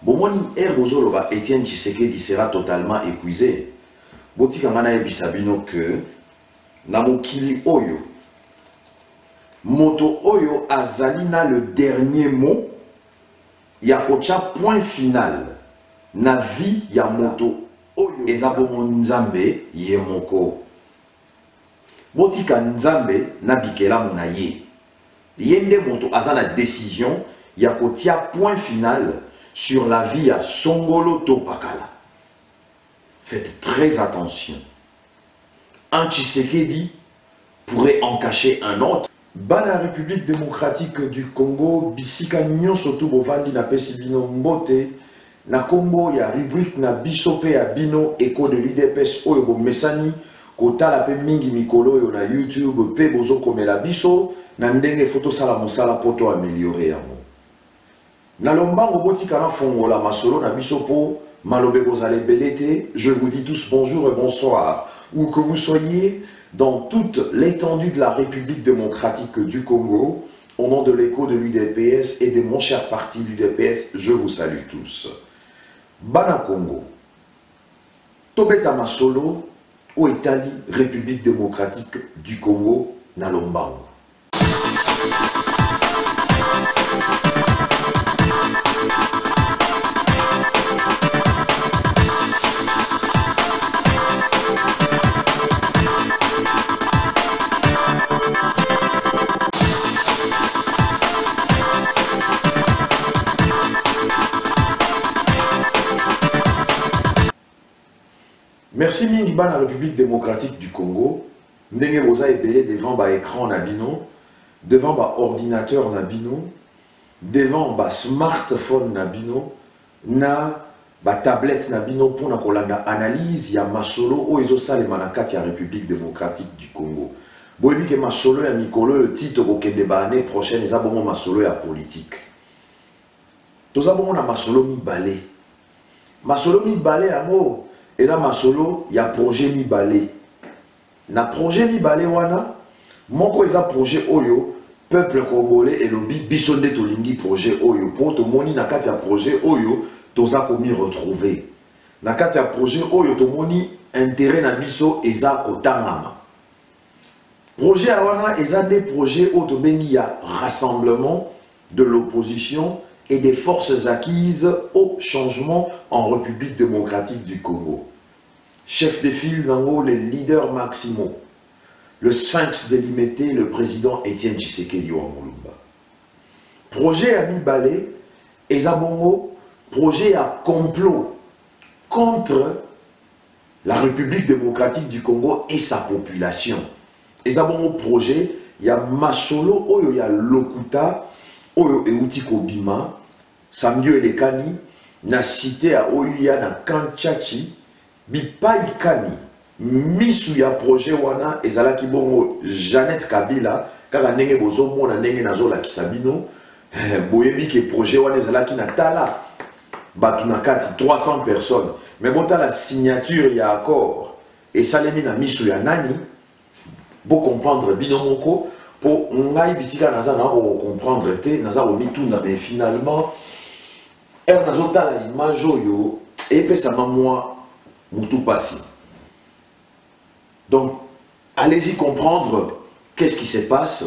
Bomoni Erbozoloba Etienne Tshisekedi sera totalement épuisé. Boti Kangana Ebisabino que Namokili Oyo Moto Oyo Azalina le dernier mot. Yakocha point final. Na vie ya moto Oyo Ezabo Nzambe Yemoko. Botika Nzambe Nabikela Monaye. Yende moto Azana décision. Yakotia point final sur la vie à Songolo Topakala. Faites très attention. Un Tshisekedi pourrait en cacher un autre. Bana République démocratique du Congo, Bisika Nyonso Tubovandi na Pesibino Mbote, na Congo ya rubrique na Bisope ya Bino Eko de l'IDPS Oyo Mesani, Kota la pe mingi mikolo yo na YouTube, pe bozo komela biso, na ndenge photo sala mosala poto améliorer yango. Na lombango botika na fongola masolo na bisopo, malobe gozale belete, je vous dis tous bonjour et bonsoir, où que vous soyez, dans toute l'étendue de la République démocratique du Congo, au nom de l'écho de l'UDPS et de mon cher parti l'UDPS, je vous salue tous. Bana Congo, Tobeta Masolo, au Italie, République démocratique du Congo, na lombango. Merci Mingiba la République démocratique du Congo. Ndenge boza ebele devant ba écran nabino, devant ba ordinateur nabino, devant ba smartphone nabino, na ba tablette nabino pour na kolanda analyse ya masolo o ezo salema na kati ya République démocratique du Congo. Boyebi ke masolo ya mikolo le titre kokende ba année prochaine eza bongo masolo ya politique. Toza bongo na masolo mibale. Masolo mibale yango et là, masolo, il y a projet Mibale. Na projet Mibale wana, moko eza projet Oyo, peuple congolais et lobby bisonde tolingi projet Oyo. Pour to moni na kati ya projet Oyo, toza komi retrouver. Na kati ya projet Oyo, to moni intérêt na biso eza kotangama. Projet wana eza des projets Oyo to bengi ya rassemblement de l'opposition et des forces acquises au changement en République démocratique du Congo. Chef de file nango, les leaders maximaux, le sphinx délimité, le président Etienne Tshisekedi Wangolumba. Projet à Mibale, Ezabongo, projet à complot contre la République démocratique du Congo et sa population. Ezabongo projet, il y a Masolo, il y a Lokuta, Oyo Euti Kobima, Samdio Elekani, na cité à Oyuya na Kanchachi, Bipaikani, Misu ya projet wana, ezalaki bongo Jeannette Kabila, kaka nenge bozo mona nenge nazo la kisabino, boyebi ke projet wana ezalaki na tala, batunakati 300 personnes, mais bota la signature ya accord, et salemi na misu ya nani, bo comprendre binomoko, pour ngai bisika naza na comprendre te naza omituna mais finalement er nazota la image yo et pesa moi mutu passé. Donc allez-y comprendre qu'est-ce qui se passe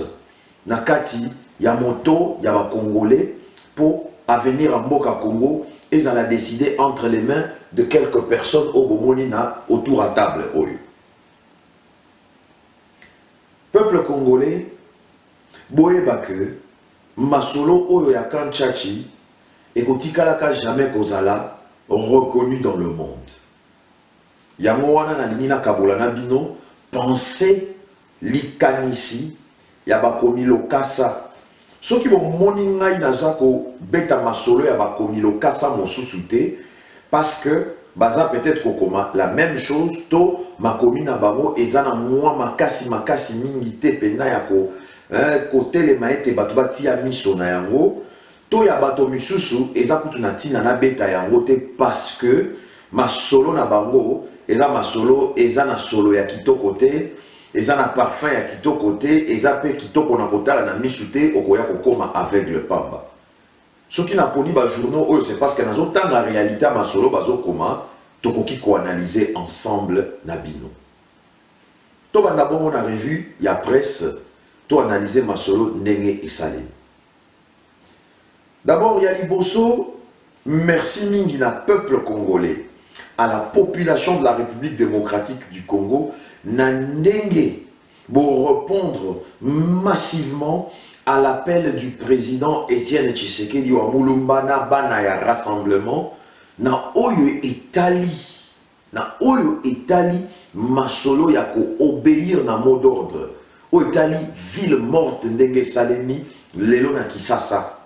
na kati ya moto ya ba congolais pour avenir en Mboka Congo et ça l'a décidé entre les mains de quelques personnes au Bomonina autour à table oyo. Peuple congolais boyeba que masolo oyo ya Kanchachi ekotikalaka jamais kozala reconnu dans le monde. Yango wana na limina kabola na bino pensez likanisi ya bakomi lokasa. Soki bomoni ngai naza ko beta masolo ya bakomi lokasa mosusu te parce que baza peut-être kokoma la même chose to makomi na bango ezana mwa makasi mingi te pena ya ko côté les maîtres bato batia miso na yango to ya bato misusu eza kutu na tina na beta yango te parce que masolo na bango eza masolo eza na solo ya kitoko te eza na parfum ya kitoko te eza pe kitoko na kotala na misu te okoya kokoma aveugle pamba. Ce qui n'a pas ni journaux, c'est parce que dans autant la réalité à masolo bazo comment tokoki ko analyser ensemble nabino. To banda bon on a revu il y a presse to analyser masolo ndenge et salé. D'abord il y a liboso merci mingi na peuple congolais à la population de la République démocratique du Congo na ndenge pour répondre massivement à l'appel du président Étienne Tshisekedi wa Mulumba na bana ya rassemblement na oyo etali masolo ya ko obéir na mot d'ordre oyo etali ville morte ndenge salemi lelo na Kisasa.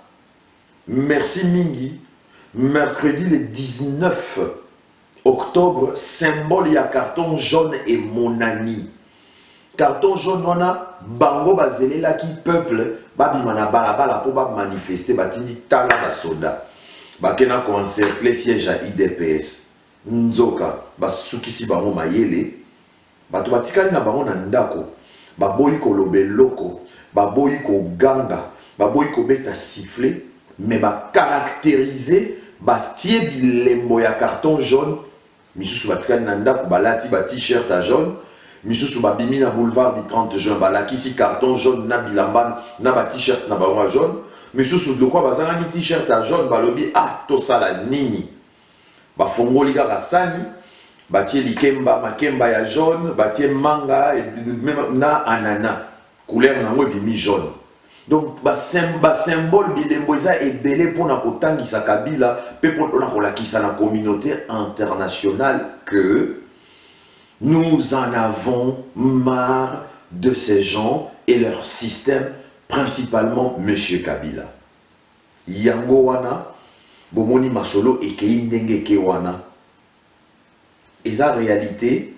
Merci mingi. Mercredi le 19 octobre symbole ya carton jaune et mon ami. Carton jaune wana bango bazelela ki peuple babima na balabala po ba manifester batindi tala ba soda bakena ko encercler siège à IDPS nzoka basukisi bango mayele bato batikali na bango na ndako baboyi ko lobeloko baboyi ko ganga baboyi ko beta siffler mais ba caractériser bastie bilembo ya carton jaune misusu batikali na ndako balati ba t-shirt à jaune. Misusu babimi na boulevard du 30 juin balaki si carton jaune na bilamban na ba t-shirt na ba jaune. Misusu de quoi bazanga ni t-shirt à jaune balobi ah to sala nini. Ba fongoli ga sani batie likemba makemba ya jaune batie manga et même na anana couleur na ngo bimi jaune. Donc ba symbole bilembo eza ebele pona kotangisa Kabila pe pona kolakisa na communauté internationale que nous en avons marre de ces gens et leur système, principalement M. Kabila. Yango wana, bomoni masolo ekei ndenge ke wana. Eza réalité,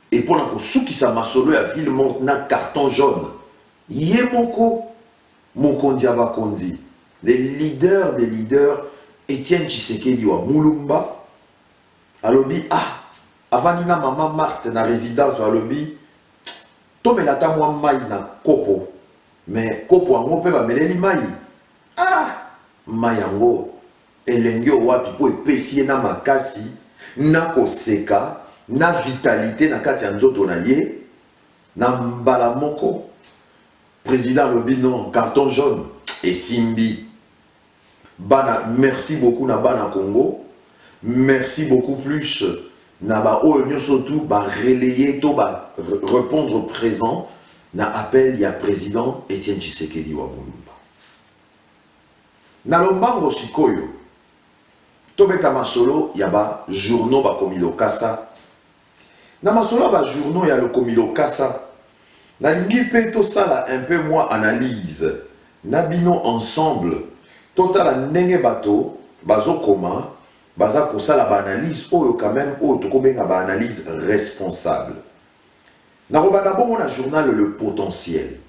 et pour la souki sa masolo ya ville morte na carton jaune. Yemoko, Mokondiaba Kondi, les leaders des leaders, Étienne Tshisekedi wa Mulumba, alobi ah, avant nina maman Marthe na résidence à lobby to melata moi mai na kopo mais kopo ango pe ba meleli mai ah mai yango elenge wapi po epesie na makasi na koseka na vitalité na kati ya nzoto na ye na mbala moko président lobby non carton jaune et simbi bana merci beaucoup na bana Congo merci beaucoup plus Naba oyo surtout ba relayer to ba répondre présent na appel ya président Étienne Tshisekedi wa Mulumba. Na lombango sikoyo to beta masolo ya ba journaux ba komilo kasa. Na masolo ba journaux ya le komilo kasa. Na lingi pe to sala un peu moi analyse. Na bino ensemble total ndenge bato bazokoma baza pour ça la analyse ou quand même ou to kobenga ba analyse responsable. Na robanda bon na journal Le Potentiel.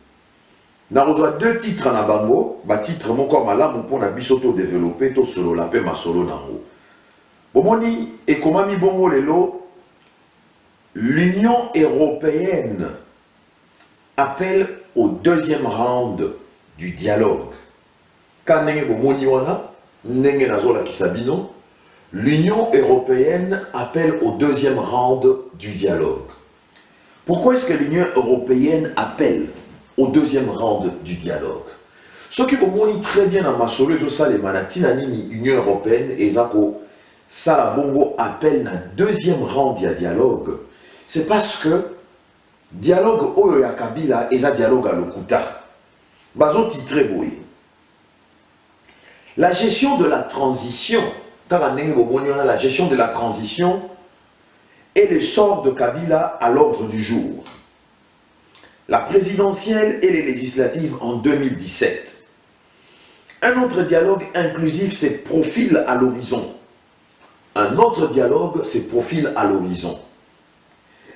Na reçoit deux titres na bango, ba titre mon comme là mon pona bisoto développer to solo la pe ma solo nango. Bomoni et comment mi bongo lelo l'Union européenne appelle au deuxième round du dialogue. Quand nenge bomoni wana nenge nazola kisabino. L'Union européenne appelle au deuxième round du dialogue. Pourquoi est-ce que l'Union européenne appelle au deuxième round du dialogue? Ce qui me très bien dans ma solution, c'est que l'Union européenne et Zako Salabongo appelle un deuxième round du dialogue. C'est parce que dialogue Oyo ya Kabila et ça dialogue à l'Okuta. Bazo titré boye. La gestion de la transition. La gestion de la transition et le sort de Kabila à l'ordre du jour. La présidentielle et les législatives en 2017. Un autre dialogue inclusif se profile à l'horizon. Un autre dialogue se profile à l'horizon.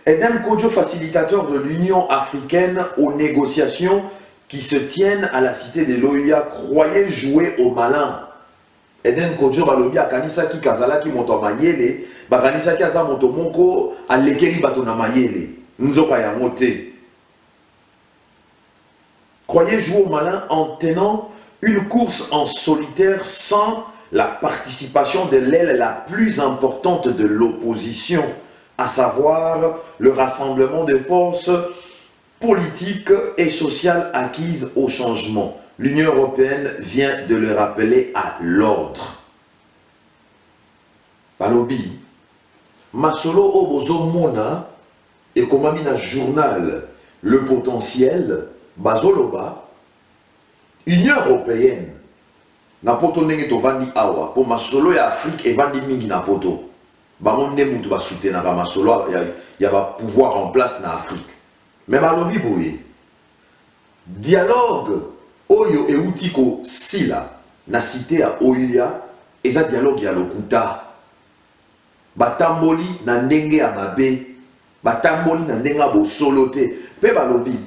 Edem Kodjo, facilitateur de l'Union africaine aux négociations qui se tiennent à la cité de l'OIA, croyait jouer au malin. Eden Kodjo balobi akanisa ki kazala ki moto mayele bakanisa ki aza moto moko alekeli bato na mayele nzoka ya moté. Croyez jouer au malin en tenant Une course en solitaire sans la participation de l'aile la plus importante de l'opposition, à savoir le rassemblement des forces politiques et sociales acquises au changement. L'Union européenne vient de le rappeler à l'ordre. Balobi, Masolo Obozomona et comme un journal Le Potentiel, Bazoloba, Union européenne, na poto nenge to vandi awa, pour Masolo ya Afrique et vandi mingi na poto. Bangon ne mutu ba soutenaka Masolo ya ba pouvoir en place na Afrique. Mais balobi boye, dialogue oyo e utiko sila na cité ya Oya, eza dialogue ya lokuta. Batamboli na ndenge ya mabe, batamboli na ndenge ya bosolo te. Pe balobi,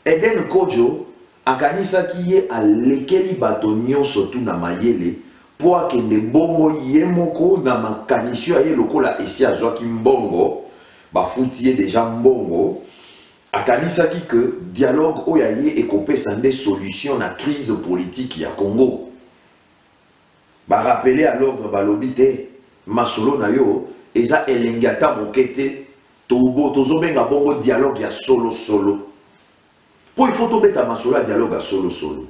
Eden Kojo akanisaki ye alekeli bato nyonso tu na mayele po akende bongo ye moko na makanisio ya ye lokola esi azwaki mbongo bafuti ye deja mbongo. Akanisaki que dialogue oyo ye ekopesa nde solution na crise politique ya Congo. Barapele à l'ordre balobi te masolo na yo eza elenge ata moke te tozobenga bongo dialogue ya solo solo. Il faut tomber à Masolo dialogue à solo solo.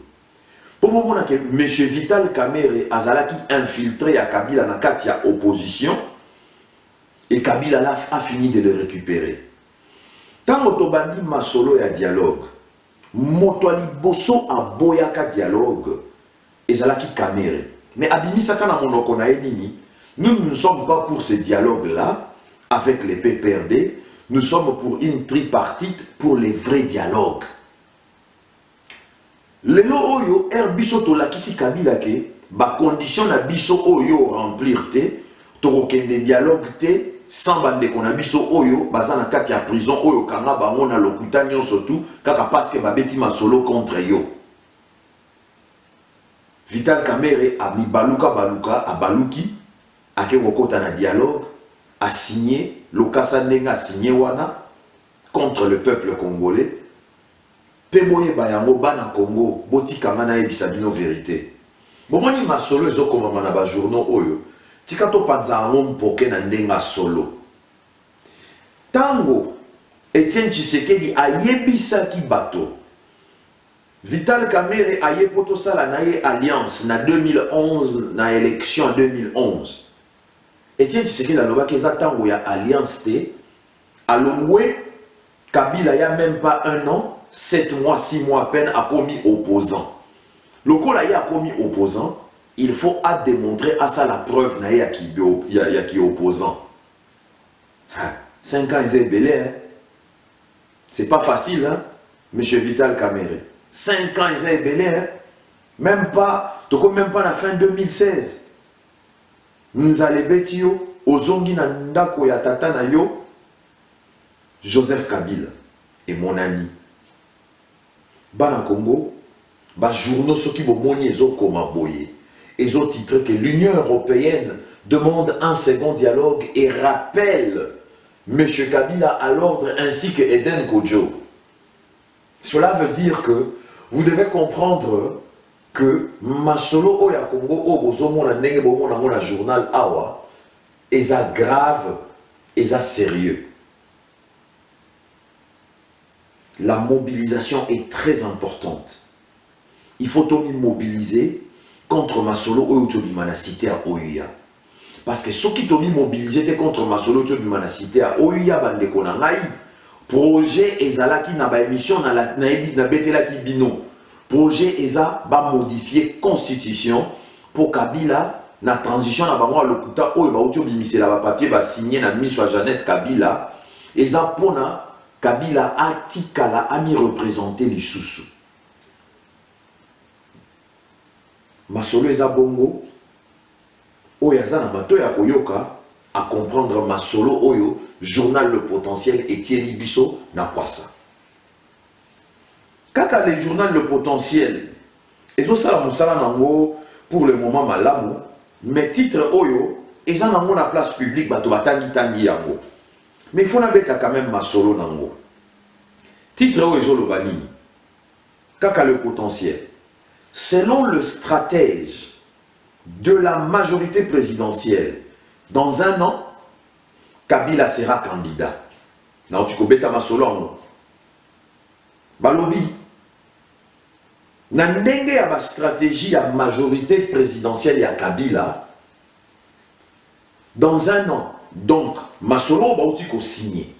Pour le moment que M. Vital Kamerhe azalaki infiltré à Kabila na katia opposition et Kabila a fini de le récupérer. Tant que Masolo ya dialogue, Motwali Bosso a boyaka dialogue et zalaki Kamerhe. Mais abimisaka na monoko na nini, nous ne sommes pas pour ce dialogue là avec les PPRD, nous sommes pour une tripartite pour les vrais dialogues. Lelo oyo biso to lakisi Kabila ke ba condition na biso oyo remplir te to kende dialogue te sans bande ko na biso oyo bazana kati ya prison oyo kanga bango na lokuta nyonso tu kaka parce que babeti Masolo contre yo. Vital Kamerhe a mi baluka a baluki ake kokota na dialogue a signé lokasa ndenga signé wana contre le peuple congolais. Peboye bayango bana Congo botika mana ebisa bino vérité. Bomoni Masolo ezokoma na ba journaux oyo tika to panza ngo mpoke na ndenga solo. Tango Etienne Tshisekedi ayebisaki bato Vital Kamerhe ayepoto sala na ye alliance na 2011 na élection en 2011. Etienne Tshisekedi alobaki eza tango ya alliance te alongwe Kabila ya même pas un an 7 mois, 6 mois à peine a commis opposant. Le coup là, il a commis opposant, il faut démontrer à ça la preuve il y a qui opposant. 5 ans, ils sont belés. Hein? C'est pas facile, hein? Monsieur Vital Kamerhe. 5 ans, ils sont belés. Hein? Même pas la fin 2016. Nous allons betio, ozongi na ndako ya tata na yo, Joseph Kabila et mon ami. Bana Congo, ba journaux qui bomoni ezo koma boye, ezo titre que l'Union européenne demande un second dialogue et rappelle M. Kabila à l'ordre ainsi que Eden Kojo. Cela veut dire que vous devez comprendre que Masolo oya Congo obozomona ndenge bomona mona journal awa eza grave, eza sérieux. La mobilisation est très importante. Il faut tout mobiliser contre Masolo Oyotobima na cité à Oya. Parce que ceux qui t'ont mobilisé contre Masolo Oyotobima na cité à Oya bande konangai projet ezalaki na ba émission na la na betelaki bino. Projet eza ba modifier constitution pour Kabila na transition na bango lokuta oyo ba otobimisela ba papier ba signer na miso à Jeannette Kabila eza pona Kabila atikala a mis représenté Lisusu. Masolo eza bongo oyo aza na bato ya koyoka à comprendre Masolo oyo journal Le Potentiel et Thierry Bisso na kwasa. Kaka le journal Le Potentiel ezo sala musala nango pour le moment malamu mais titre oyo eza nango na place publique bato batangi tangi yango. Mais il faut mettre quand même Masolo nango. Titre oyo ezo loba nini? Kaka Le Potentiel. selon le stratège de la majorité présidentielle, dans un an, Kabila sera candidat. Non, tu connais ta masolongo. Balobi. Nandenge ya ma stratégie à majorité présidentielle ya Kabila. Dans un an, donc, masolo ba uti ko signer.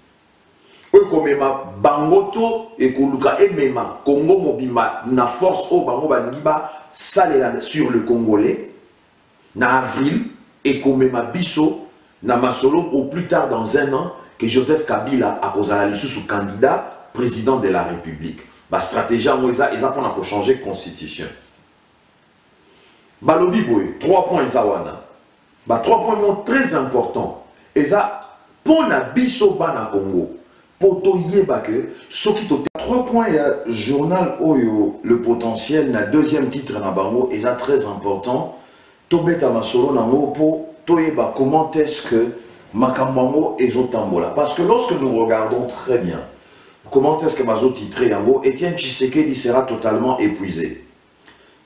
Okomema bangoto et koluka emema Congo mobima na force o bango bangiba salela sur le Congolais na avril et komema biso na masolo au plus tard dans un an que Joseph Kabila a kozala sous candidat président de la République. Ba stratégie moisa eza pour changer constitution. Balobi boy 3 points zawana. Ba 3 points très importants. Eza pour na biso bana Congo. Poto yeba que soki to 3 points il y a journal Oyo le potentiel na deuxième titre na bango eza très important. Tobeta masolo na mopo toyeba comment est-ce que makambango ezotambola parce que lorsque nous regardons très bien comment est-ce que bazo titré yango Étienne Tshisekedi sera totalement épuisé.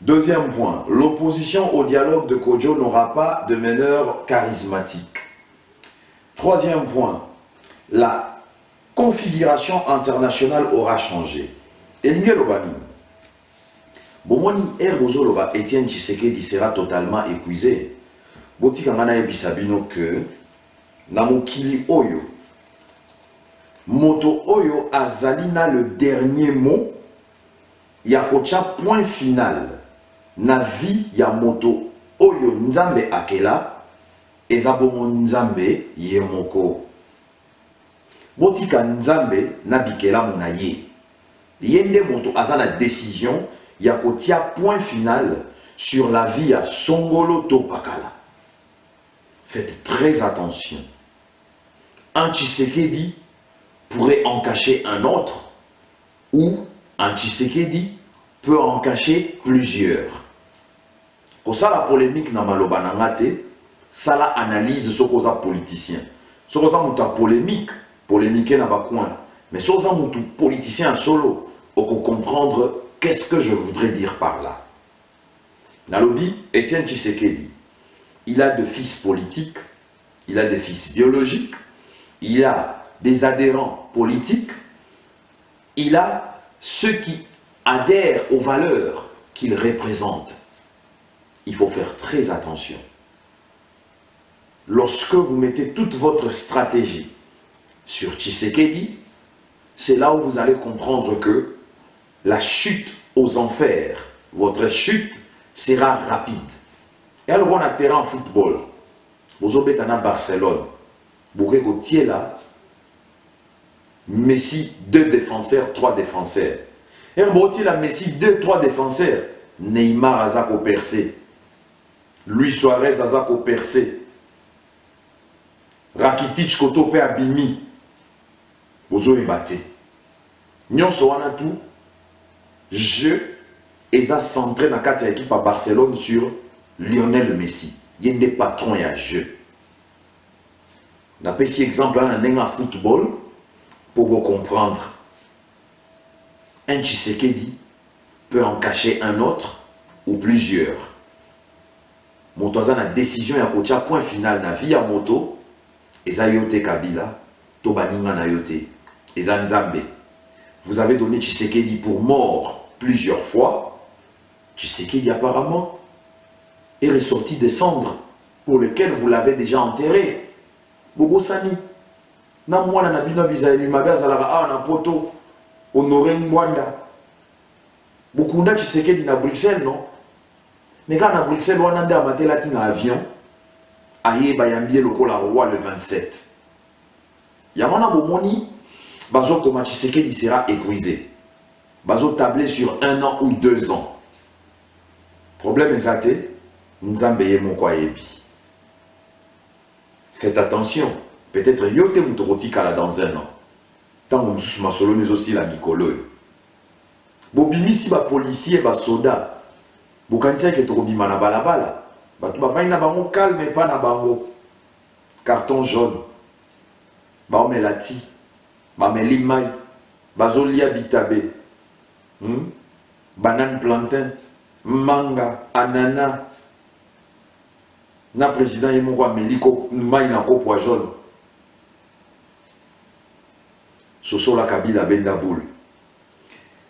Deuxième point, l'opposition au dialogue de Kodjo n'aura pas de meneur charismatique. Troisième point, la configuration internationale aura changé. Elinge Lobani. Bomoni Erbozo Loba Étienne Tshisekedi sera totalement épuisé. Boti Kamana Ebisabino que Namokili Oyo Moto Oyo Azalina le dernier mot Yakocha point final na vie ya moto Oyo Nzambe Akela Ezabomo Nzambe Yemoko Botika Nzambe Nabikela Munaye Yende moto Azana décision Yakotia point final sur la vie à Songolo Topakala. Faites très attention. Un Tshisekedi pourrait en cacher un autre ou un Tshisekedi peut en cacher plusieurs. Pour ça, la polémique n'a maloba nangate, ça la analyse ce qu'on a politicien. Ce qu'on a muta polémique, polémiquer n'a pas coin. Mais ce qu'on a muta politicien solo, on peut comprendre qu'est-ce que je voudrais dire par là. Nalobi, Étienne Tshisekedi, il a de fils politiques, il a des fils biologiques, il a des adhérents politiques, il a ceux qui adhèrent aux valeurs qu'il représente. Il faut faire très attention. Lorsque vous mettez toute votre stratégie sur Tshisekedi, c'est là où vous allez comprendre que la chute aux enfers, votre chute sera rapide. Et alors on a terrain en football. Vous avez à Barcelone. Vous avez là Messi 2 défenseurs, 3 défenseurs. Et vous avez Messi 2, 3 défenseurs. Neymar Azako percé. Luis Suarez Azako percé. Rakitic Kotope Abimi. Vous avez battu. Nyonso wana tout. Je et ça centré dans la équipe à Barcelone sur Lionel Messi. Il y a des patrons et un jeu. On a pris exemple dans football pour vous comprendre. Un Tshisekedi peut en cacher un autre ou plusieurs. Motoza na décision ya kocha point final na vie à moto eza yote Kabila to baninga na yote eza Nzambe. Vous avez donné Tshisekedi pour mort plusieurs fois. Tshisekedi apparemment est ressorti des cendres pour lesquelles vous l'avez déjà enterré. Bobo Sani. Na mwana na bino bizali mabaza la na poto honoré Ngwanda. Bokunda Tshisekedi na Bruxelles non? Mais quand à Bruxelles on a amatela ki na avion aye bayambie lokola roi le 27. Yamana bomoni bazo koma Tshisekedi sera épuisé. Bazo tabler sur 1 an ou 2 ans. Problème exacté, Nzambe yemoko ayebi. Faites attention, peut-être yote mutorotika dans 1 an. Tant que nous masolo mais aussi la mikolo. Bobimi si ba policier ba soda. Bokantia ke tokobima na balabala. Batu ba vaina bango calme pas na bango. Carton jaune. Ba omelati. Ba melimai. Bazolia bitabe. Banane plantain. manga, anana, na président Yemoko Ameliko, maïna kopwa jaune. Soso la Kabila Benda Boule.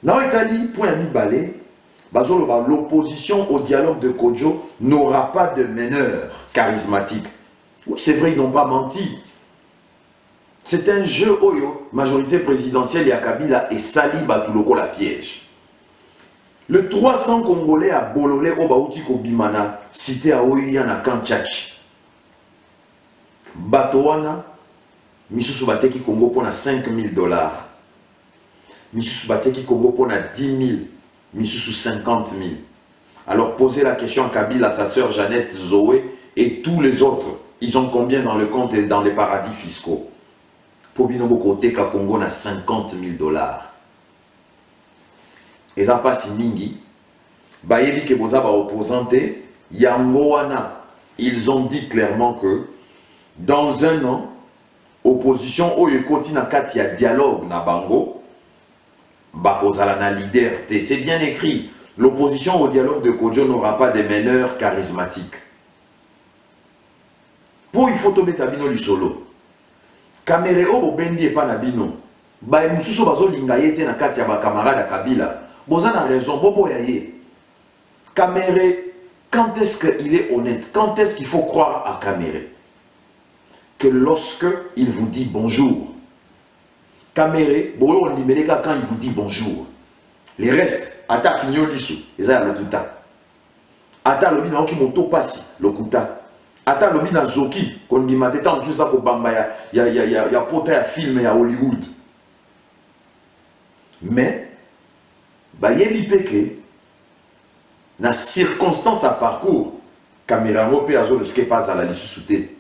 Na Italie, pour y balé, l'opposition au dialogue de Kodjo n'aura pas de meneur charismatique. Oui, c'est vrai, ils n'ont pas menti. C'est un jeu Oyo, majorité présidentielle et à Kabila et Sali Batuloko la piège. Le 300 Congolais à Bololé Obaouti Kobimana, cité à Oyana Kanchach. Batouana, Misusu Bateki Congo pour 5 000 $. Misusu Bateki Congo pour 10 000, Misusu 50 000. Alors posez la question à Kabila, à sa sœur Jeannette Zoé et tous les autres. Ils ont combien dans le compte et dans les paradis fiscaux? Pour Binobo côté, Congo a 50 000 $. Et ça passe mingi. Bayebi ke boza ba opposanté, Yangoana, ils ont dit clairement que dans un an, opposition oyo continue na kati ya dialogue na bango, ba pozala na leader. C'est bien écrit. L'opposition au dialogue de Kodjo n'aura pas de meneur charismatique. Pour il faut tomber tabino li solo. Kamere o bendi e pa na bino. Ba mususu bazo linga yete na kati ya ba camarade Kabila. Boza na raison, bobo yaye. Kamere, quand est-ce qu'il est honnête? Quand est-ce qu'il faut croire à Kamere? Que lorsque il vous dit bonjour. Kamere, boyo on limeleka quand il vous dit bonjour. Les restes, ata finyo lisu, eza ya lokuta. Ata lobi na oki moto pasi, lokuta. Ata lobi na zoki, kon di mateta on sa ko bamba ya pota ya film ya Hollywood. Mais bayebi peke na circonstance à parcours caméra mope azo le ske pas à la lisusuté.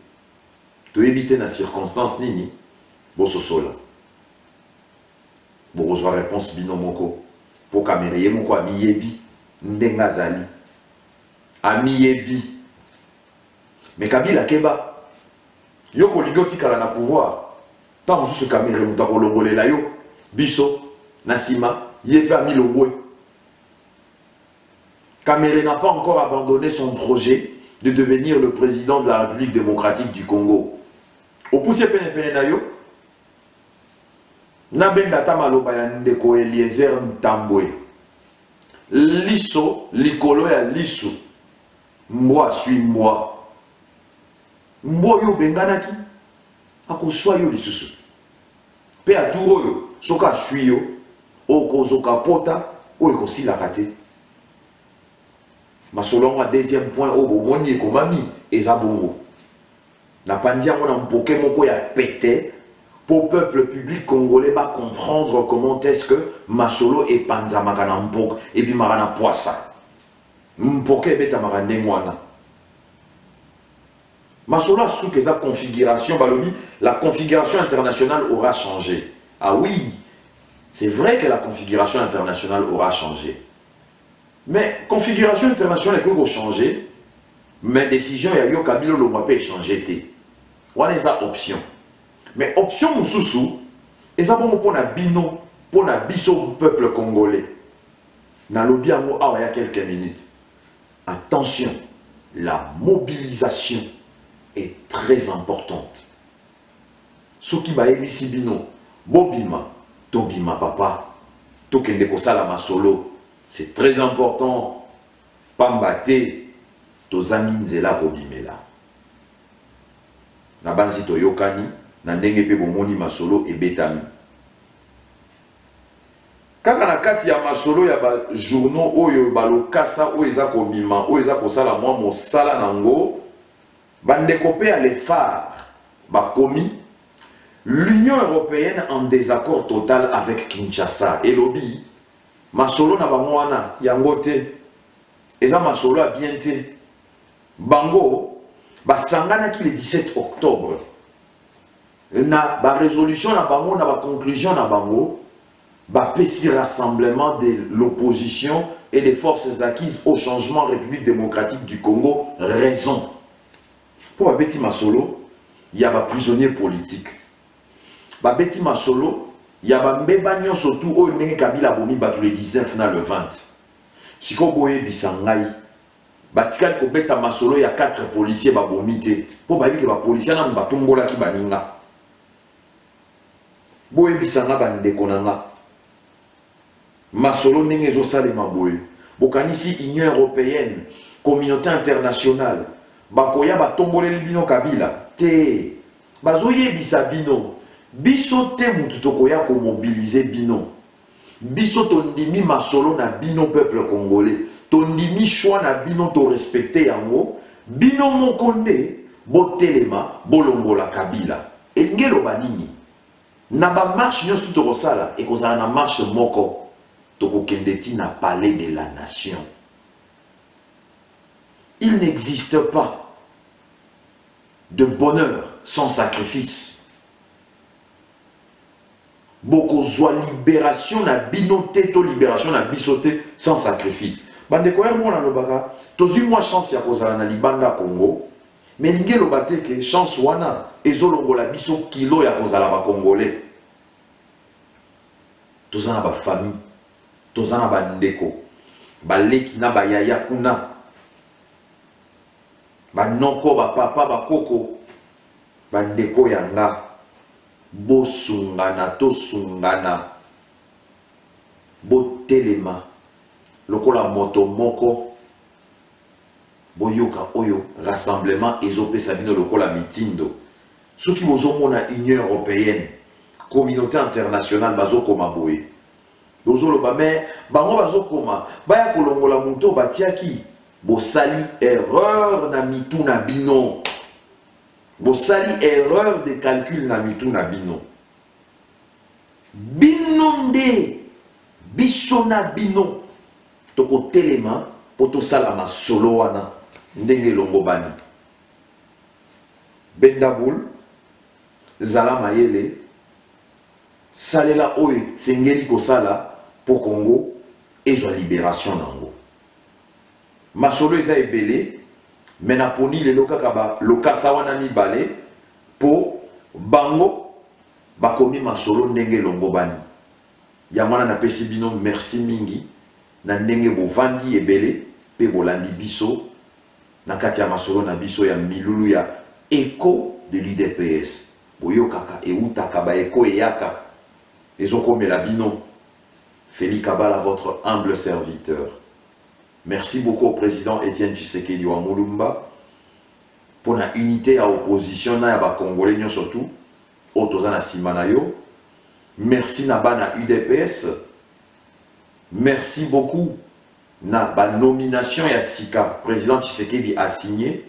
To éviter na circonstance nini boso sola. Bo reçoit réponse binomoko pour caméra moko amiyebi ndenga zali. Amiyebi. Mais Kabila Keba yoko ligoti kala na pouvoir. Tant ce caméra mutako longolela yo biso Nassima, Yepe Amilobwe. Kamere n'a pas encore abandonné son projet de devenir le président de la République démocratique du Congo. Au poussé pene na yo, Nabenda Tamaloba Ndeko Eliezer Ntambwe. Liso, likolo ya liso. Moi suis moi. Moi yo benganaki. Ako swa yo lisusu. Pe aturo yo, soka suis yo. Okozoka pota, okosi la raté. Ma selon un deuxième point, Obomoni et Komami, et Zabongo. Na pandia mon ampoke moko ya pété, pour le peuple public congolais va comprendre comment est-ce que Masolo et Panza Makana Mpok, et puis Marana Poissa. Mpoke et Beta Marande Mwana. Masolo a sous que sa configuration, balobi, la configuration internationale aura changé. Ah oui! C'est vrai que la configuration internationale aura changé. Mais configuration internationale est que changé, mais décision il y a eu Kabila le mois peut changer. On a ça option. Mais option mususu, et ça pour na bino, pour na biso peuple congolais. Na lobby il y a quelques minutes. Attention, la mobilisation est très importante. Ce qui va ici bino, bobima. Tobima papa, tokende kosala masolo, c'est très important. Pambate, tozangi nzela kobimela. Na banzi toyokani, na ndenge pe bomoni masolo ebetami. Kaka na kati ya masolo ya ba journaux oyo balokasa oyo eza kobima, oyo eza kosala mwa mosala nango, bandeko pe ale phare, bakomi l'Union européenne en désaccord total avec Kinshasa. Et lobby, masolo na bangwana yangote. Eza masolo a bien te. Bango, basangana ki le 17 octobre. Na ba résolution na bango, na ba conclusion na bango, ba pesi rassemblement de l'opposition et des forces acquises au changement République démocratique du Congo, raison. Pour Babeti Masolo, il y a des prisonniers politiques. Babeti Masolo, il y a des mbeba surtout au Kabila Bomi le 19 na le 20. siko boye bisangai batikali ko beta masolo ya 4 policiers babomite po babi ke ba policiers na batombola ki baninga boye bisanga bandeko nanga masolo ndenge ezosalema boye bokanisi Union européenne communauté internationale bakoya batomboleli bino Kabila te bazoyebisa bino biso te mutu tokoya komobilize bino biso tondimi masolo na bino peuple congolais tondimi choix na bino to respecter yango bino moko nde botelema bolongola Kabila elingi eloba nini na bamarche nyonso tokosala ekozala na marche moko tokokende ti na palais de la nation. Il n'existe pas de bonheur sans sacrifice. Bokozwa libération na binote to libération na bisote sans sacrifice. Bandeko ya mona lobaka tozui moi chance ya kozala na libanda Congo mais lingi lobate ke chance wana ezolongola biso kilo ya kozala ba congolais. Tozana ba famille, tozana ba ndeko, ba leki na ba yaya kuna. Banoko ba papa ba koko bandeko yanga bosungana tosungana botelema lokola moto moko boyoka oyo rassemblement ezopesa bino lokola mitindo soki bozomona Union européenne communauté internationale bazokoma boye bozoloba mais bango bazokoma baya kolongola muto batiaki bosali erreur na mitu na bino bosali erreur de calcul na mitu na bino bino nde biso na bino tokotelema po tosala masolo wana ndenge elongobani Bendabul zala mayele salela oyo tsengeli kosala po Congo ezwa libération nango masolo eza ebele mais naponi lelo kaka ba lokasa wana mibale po bango bakomi masolo ndenge elongobani ya mwana napesi bino merci mingi na ndenge bovandi ebele pe bolandi biso na kati ya masolo na biso ya milulu ya écho de l'UDPS boyokaka eutaka ba écho eyaka ezokomela bino. Félix Kabala, votre humble serviteur. Merci beaucoup au président Etienne Tshisekedi wa Mulumba pour la unité à opposition na ba Congolais surtout otozana simanayo. Merci na bana UDPS. Merci beaucoup na ba nomination ya Sika président Tshisekedi a signé.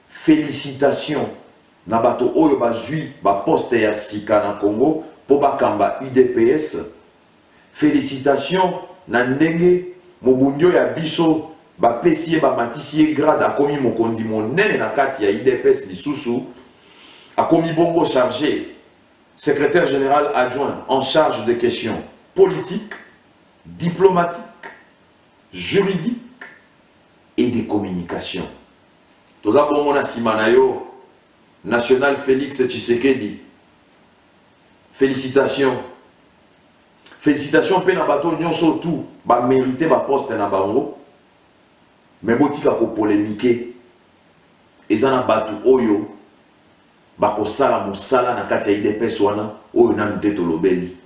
Félicitations na bato oyo bazui ba poste ya Sika na Congo pour bakamba UDPS. Félicitations na ndenge mobundio ya biso ba pesier ba matisier grade akomi mokondi monene na kati ya UDPS lisusu akomi bongo chargé secrétaire général adjoint en charge des questions politiques, diplomatiques, juridiques et des communications. Toza bongo na simanayo national Félix Tshisekedi. Félicitations. Félicitations pe na bato nyonso tout ba mérité ba poste na bango mais botika ko polémiquer ezana bato oyo ba ko sala musala na kati ya IDPS wana oyo na nteto lobeli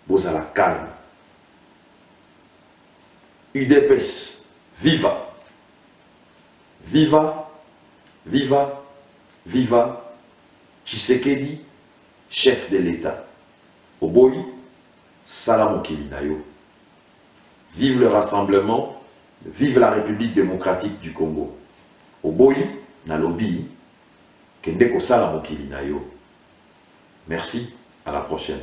bozala calme. UDPS viva viva viva viva Tshisekedi chef de l'État oboyi Salam Okilinayo. Vive le rassemblement, vive la République démocratique du Congo. Oboyi, Nalobi, Kendeko Salam Okilinayo. Merci, à la prochaine.